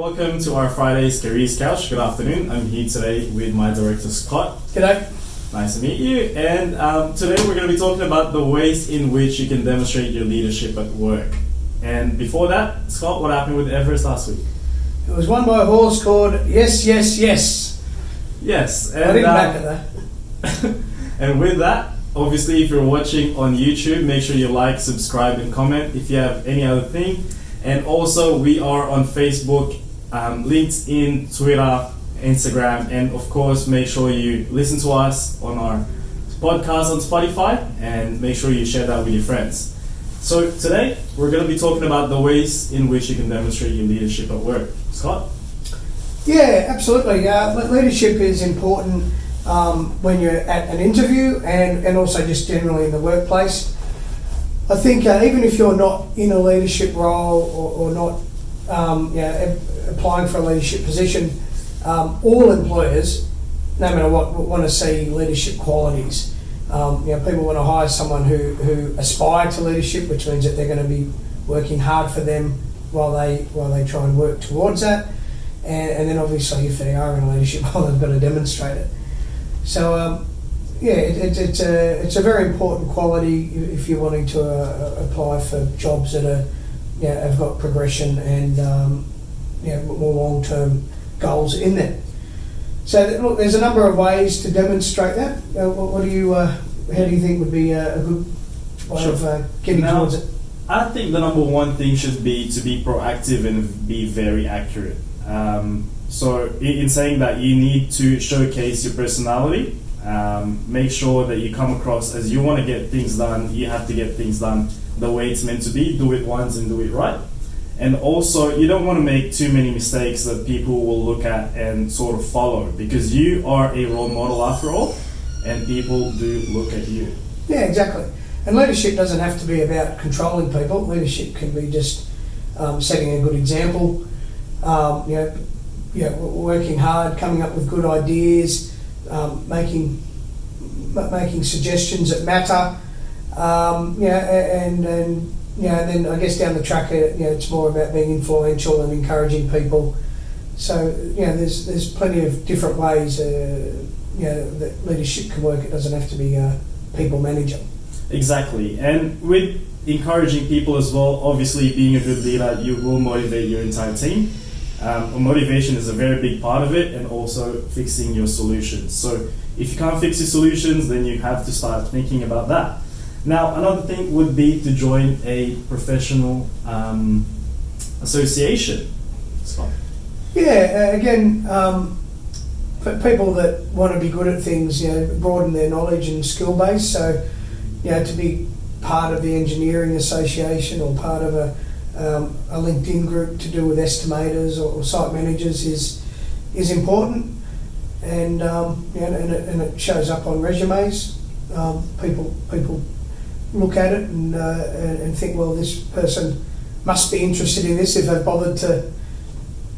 welcome to our Friday's Careers Couch. Good afternoon. I'm here today with my director Scott. G'day. Nice to meet you. And today we're going to be talking about the ways in which you can demonstrate your leadership at work. And before that, Scott, what happened with Everest last week? It was won by a horse called Yes, Yes, Yes. Yes. And, I didn't back it though. And with that, obviously, if you're watching on YouTube, make sure you like, subscribe, and comment if you have any other thing. And also, we are on Facebook, LinkedIn, Twitter, Instagram, and of course, make sure you listen to us on our podcast on Spotify, and make sure you share that with your friends. So today, we're going to be talking about the ways in which you can demonstrate your leadership at work. Scott? Yeah, absolutely. Leadership is important when you're at an interview and also just generally in the workplace. I think even if you're not in a leadership role or not applying for a leadership position, all employers, no matter what, want to see leadership qualities. People want to hire someone who aspire to leadership, which means that they're going to be working hard for them while they try and work towards that. And then obviously if they are in a leadership role, they've got to demonstrate it. So it's a very important quality if you're wanting to apply for jobs that are have got progression and more long-term goals in there. So look, there's a number of ways to demonstrate that. What do you? How do you think would be a good way of getting towards it? I think the number one thing should be to be proactive and be very accurate. So in saying that, you need to showcase your personality. Make sure that you come across as you want to get things done. You have to get things done the way it's meant to be. Do it once and do it right. And also, you don't want to make too many mistakes that people will look at and sort of follow, because you are a role model after all, and people do look at you. Yeah, exactly. And leadership doesn't have to be about controlling people. Leadership can be just setting a good example. Working hard, coming up with good ideas, making suggestions that matter. And then I guess down the track, it's more about being influential and encouraging people. So there's plenty of different ways that leadership can work. It doesn't have to be a people manager. Exactly, and with encouraging people as well. Obviously, being a good leader, you will motivate your entire team. Motivation is a very big part of it, and also fixing your solutions. So if you can't fix your solutions, then you have to start thinking about that. Now, another thing would be to join a professional association. Scott? Yeah, again, for people that want to be good at things, broaden their knowledge and skill base. So, to be part of the engineering association or part of a LinkedIn group to do with estimators or site managers is important, and it shows up on resumes. People look at it and think, well, this person must be interested in this if they've bothered to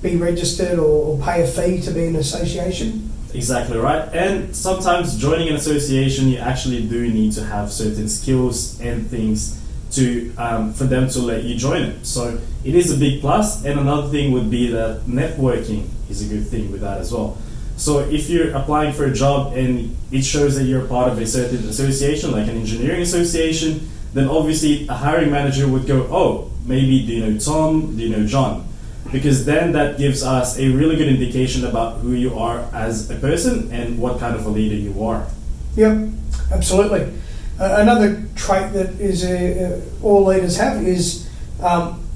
be registered or pay a fee to be in an association. Exactly right. And sometimes joining an association, you actually do need to have certain skills and things to for them to let you join it. So it is a big plus. And another thing would be that networking is a good thing with that as well. So if you're applying for a job and it shows that you're part of a certain association, like an engineering association, then obviously a hiring manager would go, oh, maybe do you know Tom, do you know John? Because then that gives us a really good indication about who you are as a person and what kind of a leader you are. Yep, absolutely. Another trait that is all leaders have is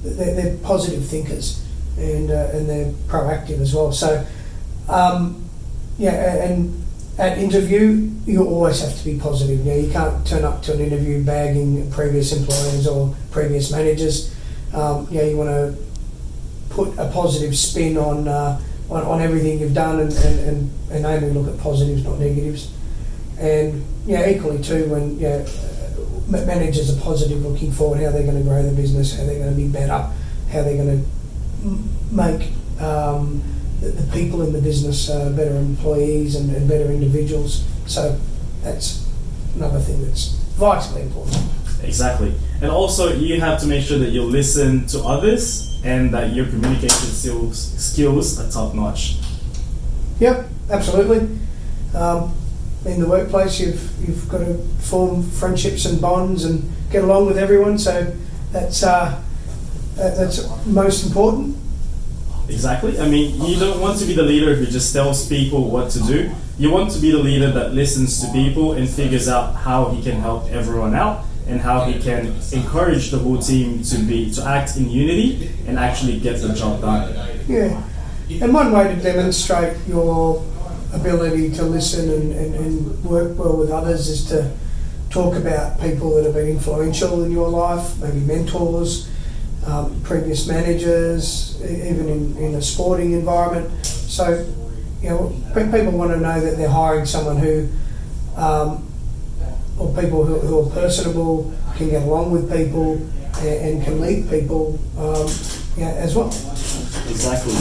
they're positive thinkers and they're proactive as well. So and at interview, you always have to be positive. You can't turn up to an interview bagging previous employers or previous managers. You want to put a positive spin on everything you've done and only look at positives, not negatives. And equally too, when managers are positive, looking forward, how they're going to grow the business, how they're going to be better, how they're going to make the people in the business better employees and better individuals. So that's another thing that's vitally important. Exactly. And also, you have to make sure that you listen to others and that your communication skills are top notch. Yep, absolutely. In the workplace, you've got to form friendships and bonds and get along with everyone. So that's most important. Exactly. I mean, you don't want to be the leader who just tells people what to do. You want to be the leader that listens to people and figures out how he can help everyone out and how he can encourage the whole team to act in unity and actually get the job done. Yeah. And one way to demonstrate your ability to listen and work well with others is to talk about people that have been influential in your life, maybe mentors, previous managers, even in a sporting environment. So, people want to know that they're hiring someone who, or people who are personable, can get along with people, and can lead people as well. Exactly.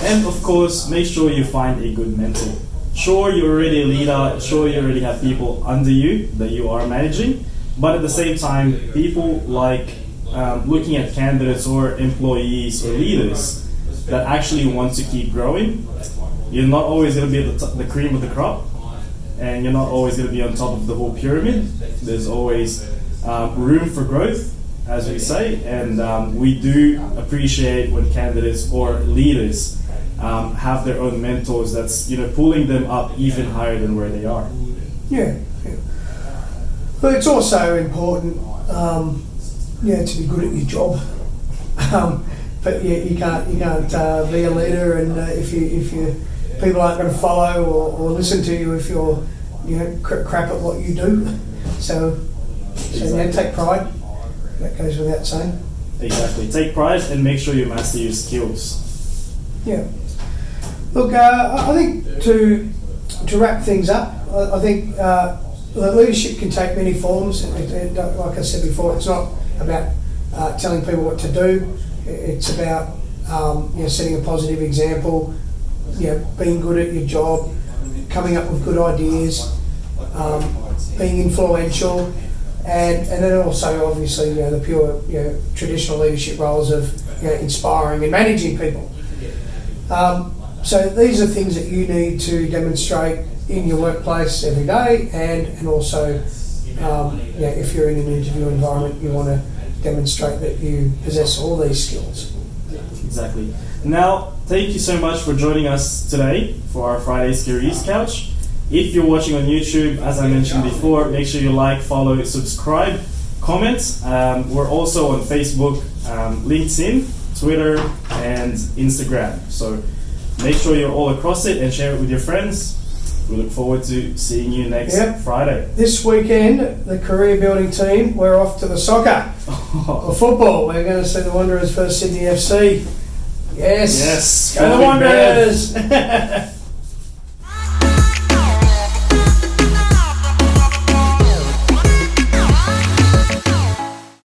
And of course, make sure you find a good mentor. Sure, you're already a leader, sure, you already have people under you that you are managing, but at the same time, people like looking at candidates or employees or leaders that actually want to keep growing. You're not always going to be at the cream of the crop, and you're not always going to be on top of the whole pyramid. There's always room for growth, as we say, and we do appreciate when candidates or leaders have their own mentors that's pulling them up even higher than where they are. Yeah. But it's also important to be good at your job. But you can't be a leader, and if you people aren't going to follow or listen to you if you're crap at what you do. So take pride. That goes without saying. Exactly. Take pride and make sure you master your skills. Yeah. Look, I think to wrap things up, I think leadership can take many forms. Like I said before, it's not about telling people what to do. It's about setting a positive example, being good at your job, coming up with good ideas, being influential, and then also obviously the pure traditional leadership roles of inspiring and managing people. So these are things that you need to demonstrate in your workplace every day, and also if you're in an interview environment, you want to demonstrate that you possess all these skills. Exactly. Now, thank you so much for joining us today for our Friday's Careers Couch. If you're watching on YouTube, as I mentioned before, make sure you like, follow, subscribe, comment. We're also on Facebook, LinkedIn, Twitter, and Instagram. So make sure you're all across it and share it with your friends. We look forward to seeing you next Friday. This weekend, the career building team, we're off to the soccer or football. We're going to see the Wanderers versus Sydney FC. Yes. Yes. Go the Wanderers.